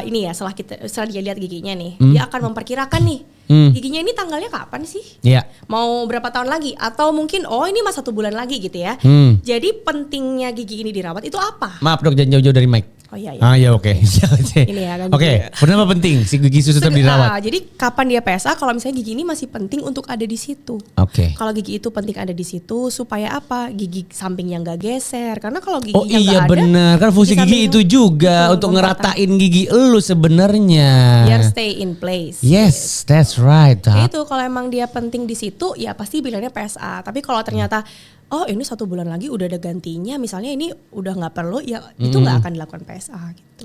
ini ya, setelah dia lihat giginya nih, dia akan memperkirakan nih giginya ini tanggalnya kapan sih? Iya. Mau berapa tahun lagi? Atau mungkin ini mah 1 bulan lagi gitu ya. Jadi pentingnya gigi ini dirawat itu apa? Maaf dok, jangan jauh-jauh dari mic. Oh iya. Ya oke. Ini ya kan. Oke, kenapa penting si gigi susu tetap dirawat? Jadi kapan dia PSA? Kalau misalnya gigi ini masih penting untuk ada di situ. Oke. Kalau gigi itu penting ada di situ supaya apa? Gigi sampingnya nggak geser. Karena kalau gigi iya benar, kan fungsi gigi itu juga untuk ngeratain gigi elu sebenarnya. Biar stay in place. Yes, that's right. Itu kalau emang dia penting di situ, ya pasti bilangnya PSA. Tapi kalau ternyata ini 1 bulan lagi udah ada gantinya, misalnya ini udah nggak perlu, ya itu nggak akan dilakukan PSA gitu.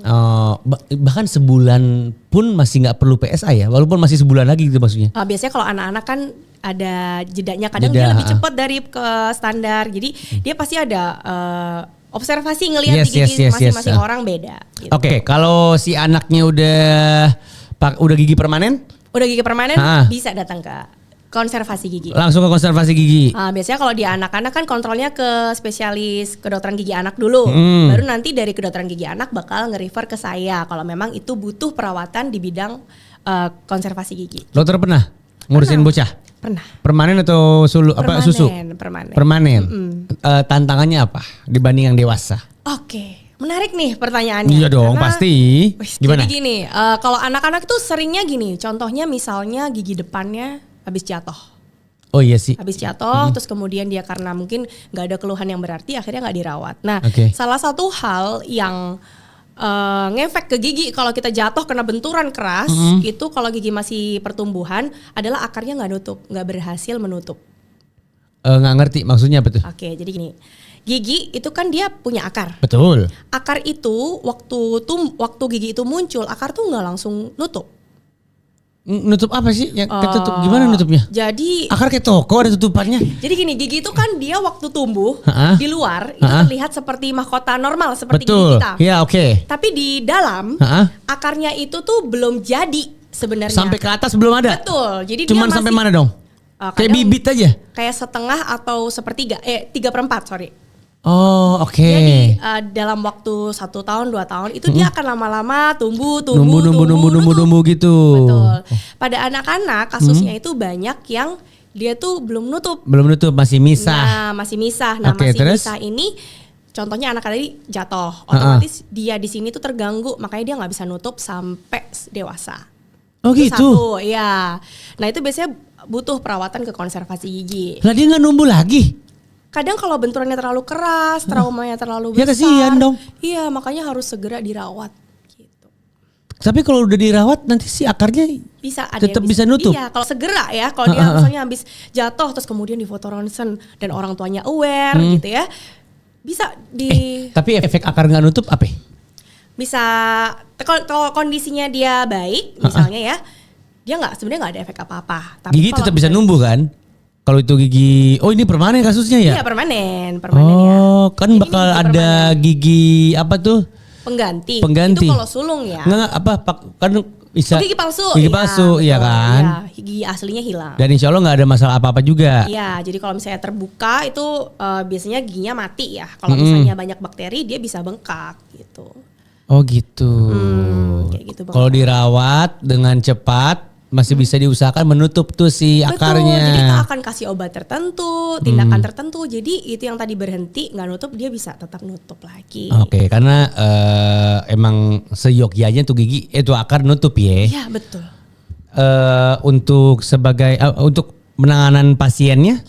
Bahkan sebulan pun masih nggak perlu PSA ya, walaupun masih sebulan lagi gitu maksudnya. Biasanya kalau anak-anak kan ada jedanya, kadang dia lebih cepat dari ke standar, jadi dia pasti ada observasi ngelihat gigi masing-masing orang beda. Gitu. Oke, kalau si anaknya udah gigi permanen? Udah gigi permanen bisa datang ke konservasi gigi. Langsung ke konservasi gigi. Biasanya kalau di anak-anak kan kontrolnya ke spesialis kedokteran gigi anak dulu. Baru nanti dari kedokteran gigi anak bakal nge-refer ke saya kalau memang itu butuh perawatan di bidang konservasi gigi. Dokter pernah ngurusin bocah? Pernah. Permanen atau susu? Permanen. Tantangannya apa dibanding yang dewasa? Oke. Menarik nih pertanyaannya. Iya dong, pasti. Gimana? Jadi gini, kalau anak-anak tuh seringnya gini, contohnya misalnya gigi depannya habis jatuh. Oh iya sih. Habis jatuh, terus kemudian dia karena mungkin nggak ada keluhan yang berarti, akhirnya nggak dirawat. Nah, salah satu hal yang ngefek ke gigi kalau kita jatuh kena benturan keras, itu kalau gigi masih pertumbuhan adalah akarnya nggak berhasil menutup. Nggak ngerti maksudnya apa tuh? Oke, jadi gini. Gigi itu kan dia punya akar. Betul. Akar itu waktu gigi itu muncul, akar tuh nggak langsung nutup. Nutup apa sih? Yang ketutup gimana nutupnya? Jadi akar kayak toko ada tutupannya. Jadi gini, gigi itu kan dia waktu tumbuh di luar itu terlihat seperti mahkota normal seperti gigi kita. Iya, oke. Tapi di dalam akarnya itu tuh belum jadi sebenarnya. Sampai ke atas belum ada. Betul. Jadi cuman dia sampai mana dong? Kayak bibit aja. Kayak setengah atau sepertiga, 3/4 sorry. Oh oke. Jadi dalam waktu 1 tahun 2 tahun itu dia akan lama-lama tumbuh gitu. Betul. Pada anak-anak kasusnya itu banyak yang dia tuh belum nutup. Masih misah. Masih misah. Nah misah ini contohnya anak tadi jatuh, otomatis dia di sini tuh terganggu, makanya dia nggak bisa nutup sampai dewasa. Oh itu gitu. Satu, ya. Nah itu biasanya butuh perawatan ke konservasi gigi. Lah dia nggak numbuh lagi? Kadang kalau benturannya terlalu keras, traumanya terlalu besar. Ya kasihan dong. Iya, makanya harus segera dirawat. Gitu. Tapi kalau udah dirawat nanti si akarnya bisa ada tetap bisa nutup. Iya, kalau segera ya, kalau dia misalnya habis jatuh terus kemudian di foto ronsen dan orang tuanya aware gitu ya, bisa di. Tapi efek akar nggak nutup apa? Bisa kalau kondisinya dia baik, misalnya ya, dia sebenarnya nggak ada efek apa-apa. Tapi gigi tetap bisa numbuh kan? Kalau itu gigi, ini permanen kasusnya ya? Iya permanen ya. Oh, kan bakal ada gigi apa tuh? Pengganti. Pengganti. Itu kalau sulung ya. Enggak kan bisa. Gigi palsu. Gigi palsu, iya kan. Iya, gigi aslinya hilang. Dan insya Allah nggak ada masalah apa-apa juga. Iya, jadi kalau misalnya terbuka itu biasanya giginya mati ya. Kalau misalnya banyak bakteri dia bisa bengkak gitu. Oh gitu. Kayak gitu Kalau dirawat dengan cepat masih bisa diusahakan menutup tuh si akarnya. Betul, jadi kita akan kasih obat tertentu, tindakan tertentu. Jadi itu yang tadi berhenti nggak nutup dia bisa tetap nutup lagi. Oke, karena emang seyogyanya tuh gigi itu akar nutup ya. Iya betul. Untuk untuk penanganan pasiennya,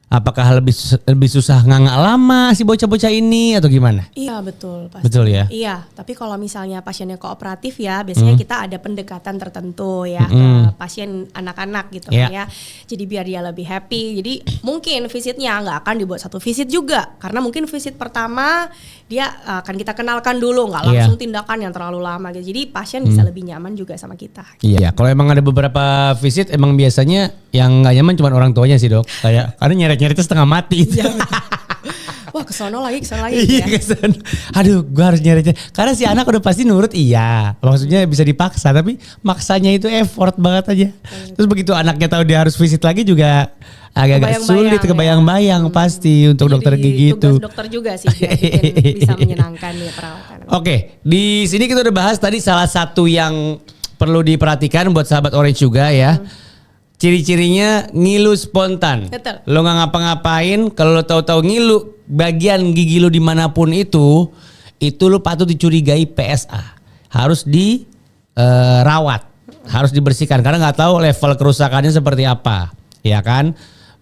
apakah lebih susah nganga lama si bocah-bocah ini atau gimana? Iya betul. Pasti. Betul ya. Iya, tapi kalau misalnya pasiennya kooperatif ya, biasanya kita ada pendekatan tertentu ya ke pasien anak-anak gitu kan ya. Jadi biar dia lebih happy. Jadi mungkin visitnya nggak akan dibuat satu visit juga, karena mungkin visit pertama dia akan kita kenalkan dulu, nggak langsung tindakan yang terlalu lama gitu. Jadi pasien bisa lebih nyaman juga sama kita. Iya, kalau emang ada beberapa visit emang biasanya yang nggak nyaman cuma orang tuanya sih dok. Kayak karena nyeret-nyeretnya setengah mati. Wah kesono lagi gitu iya, ya. kesono. Aduh, gue harus nyeret. Karena si anak udah pasti nurut, iya. Maksudnya bisa dipaksa, tapi maksanya itu effort banget aja. Terus begitu anaknya tahu dia harus visit lagi juga agak-agak sulit, kebayang-bayang pasti untuk dokter gigi itu. Tugas dokter juga sih, biar bikin bisa menyenangkan nih perawatan. Oke, di sini kita udah bahas tadi salah satu yang perlu diperhatikan buat sahabat Orange juga ya. Ciri-cirinya ngilu spontan. Betul. Lo nggak ngapa-ngapain, kalau lo tahu-tahu ngilu bagian gigi lo dimanapun itu lo patut dicurigai PSA. Harus dirawat, harus dibersihkan karena nggak tahu level kerusakannya seperti apa, ya kan?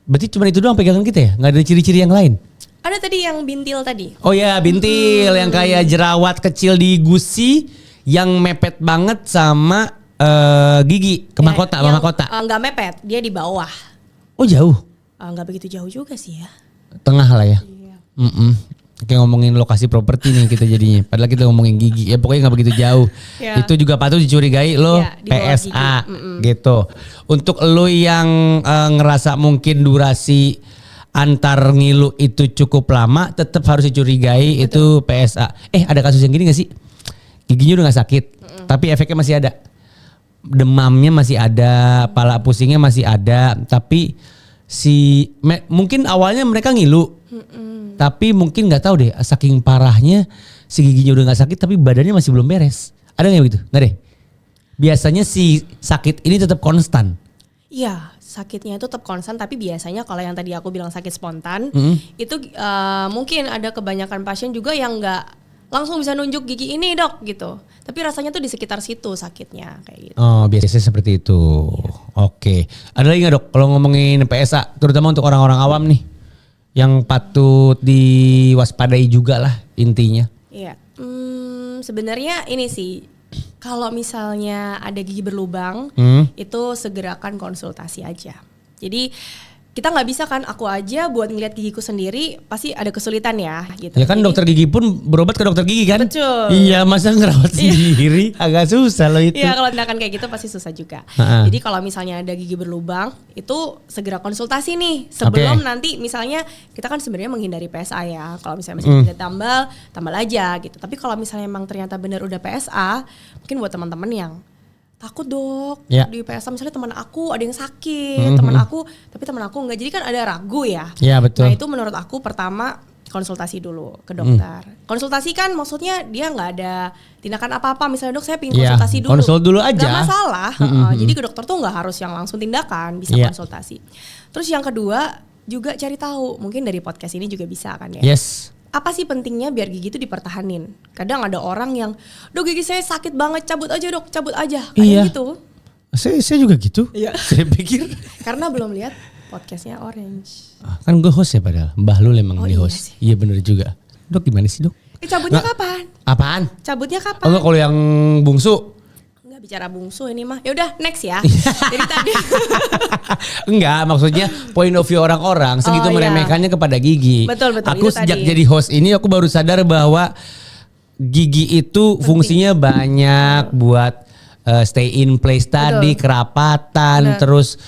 Berarti cuma itu doang pegangan kita ya, nggak ada ciri-ciri yang lain. Ada tadi yang bintil tadi. Oh ya, bintil yang kayak jerawat kecil di gusi yang mepet banget sama gigi ke mahkota, Nggak mepet, dia di bawah. Oh jauh? Nggak begitu jauh juga sih ya. Tengah lah ya. Iya. Kayak ngomongin lokasi properti nih kita jadinya. Padahal kita ngomongin gigi, ya pokoknya nggak begitu jauh. Ya. Itu juga patut dicurigai lo di bawah PSA gitu. Untuk lo yang ngerasa mungkin durasi antar ngilu itu cukup lama, tetap harus dicurigai. Betul. Itu PSA. Ada kasus yang gini nggak sih? Giginya udah nggak sakit, tapi efeknya masih ada. Demamnya masih ada, pala pusingnya masih ada, tapi mungkin awalnya mereka ngilu, tapi mungkin nggak tahu deh saking parahnya si giginya udah nggak sakit tapi badannya masih belum beres. Ada nggak begitu? Nggak deh. Biasanya si sakit ini tetap konstan. Iya, sakitnya itu tetap konstan, tapi biasanya kalau yang tadi aku bilang sakit spontan itu mungkin ada kebanyakan pasien juga yang nggak langsung bisa nunjuk gigi ini dok gitu, tapi rasanya tuh di sekitar situ sakitnya kayak gitu. Oh biasanya seperti itu. Oke. Ada lagi nggak dok kalau ngomongin PSA, terutama untuk orang-orang awam nih yang patut diwaspadai juga lah intinya? Iya. Sebenarnya ini sih, kalau misalnya ada gigi berlubang itu segerakan konsultasi aja. Jadi kita nggak bisa kan, aku aja buat ngeliat gigiku sendiri pasti ada kesulitan ya gitu. Ya kan. Jadi, dokter gigi pun berobat ke dokter gigi kan? Betul. Iya, masa ngerawat sendiri agak susah loh itu. Iya, kalau tindakan kayak gitu pasti susah juga. Jadi kalau misalnya ada gigi berlubang itu segera konsultasi nih sebelum nanti misalnya kita kan sebenarnya menghindari PSA ya. Kalau misalnya masih ada tambal aja gitu. Tapi kalau misalnya emang ternyata benar udah PSA, mungkin buat teman-teman yang takut dok di PSA misalnya teman aku ada yang sakit, teman aku enggak, jadi kan ada ragu ya. Iya betul. Nah itu menurut aku pertama konsultasi dulu ke dokter. Konsultasi kan maksudnya dia nggak ada tindakan apa-apa, misalnya dok saya pengen konsultasi dulu. Konsul dulu aja. Gak masalah. Jadi ke dokter tuh nggak harus yang langsung tindakan, bisa konsultasi. Terus yang kedua juga cari tahu, mungkin dari podcast ini juga bisa kan ya. Yes. Apa sih pentingnya biar gigi itu dipertahanin? Kadang ada orang yang, dok gigi saya sakit banget, cabut aja dok, cabut aja. Kayak gitu. Saya juga gitu. Iya. Saya pikir. Karena belum lihat podcastnya Orange. Kan gue host ya padahal. Mbah Lul emang di host. Iya, bener juga. Dok gimana sih dok? Cabutnya kapan? Apaan? Cabutnya kapan? Enggak, kalau yang bungsu. Enggak bicara bungsu ini mah. Ya udah next ya. Jadi tadi. Enggak, maksudnya point of view orang-orang segitu meremehkannya kepada gigi. Betul. Aku sejak jadi host ini aku baru sadar bahwa gigi itu fungsinya banyak buat stay in place tadi, kerapatan, terus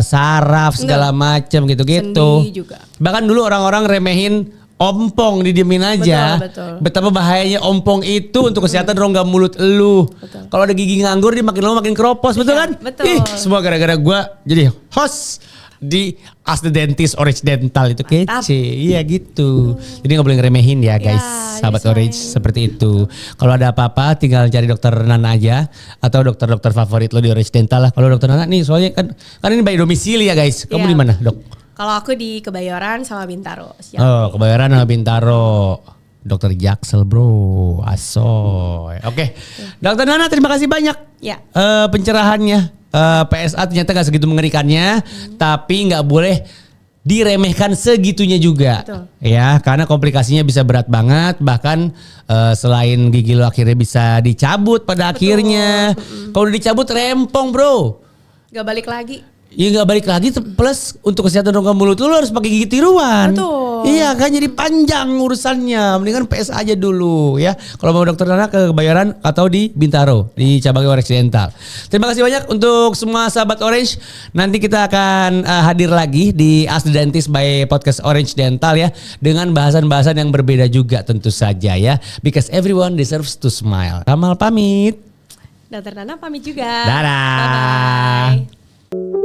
saraf segala macam gitu-gitu. Sendi juga. Bahkan dulu orang-orang remehin ompong didiemin aja. Betul. Betapa bahayanya ompong itu untuk kesehatan rongga mulut lu. Kalau ada gigi nganggur dia makin lama makin keropos, betul kan? Betul. Semua gara-gara gua jadi host di Ask the Dentist Orange Dental itu kece. Iya gitu. Jadi nggak boleh ngeremehin ya guys. Sahabat Orange seperti itu. Kalau ada apa-apa tinggal cari dokter Nana aja atau dokter-dokter favorit lo di Orange Dental lah. Kalau dokter Nana nih soalnya kan ini by domisili ya guys. Kamu di mana, Dok? Kalau aku di Kebayoran sama Bintaro. Oh, Kebayoran sama Bintaro. Dokter Jaksel bro, asoy. Oke, Dokter Nana terima kasih banyak. Ya. Pencerahannya. PSA ternyata gak segitu mengerikannya, tapi gak boleh diremehkan segitunya juga. Betul. Ya, karena komplikasinya bisa berat banget, bahkan selain gigi lo akhirnya bisa dicabut pada akhirnya. Kalau udah dicabut rempong bro. Gak balik lagi. Iya nggak balik lagi, plus untuk kesehatan rongga mulut lu harus pakai gigi tiruan. Betul. Iya kan jadi panjang urusannya. Mendingan PS aja dulu ya. Kalau mau dokter Nana ke Kebayoran atau di Bintaro di cabang Orange Dental. Terima kasih banyak untuk semua sahabat Orange. Nanti kita akan hadir lagi di Ask the Dentist by Podcast Orange Dental ya, dengan bahasan-bahasan yang berbeda juga tentu saja ya. Because everyone deserves to smile. Kamal pamit. Dokter Nana pamit juga. Dadah. Bye-bye.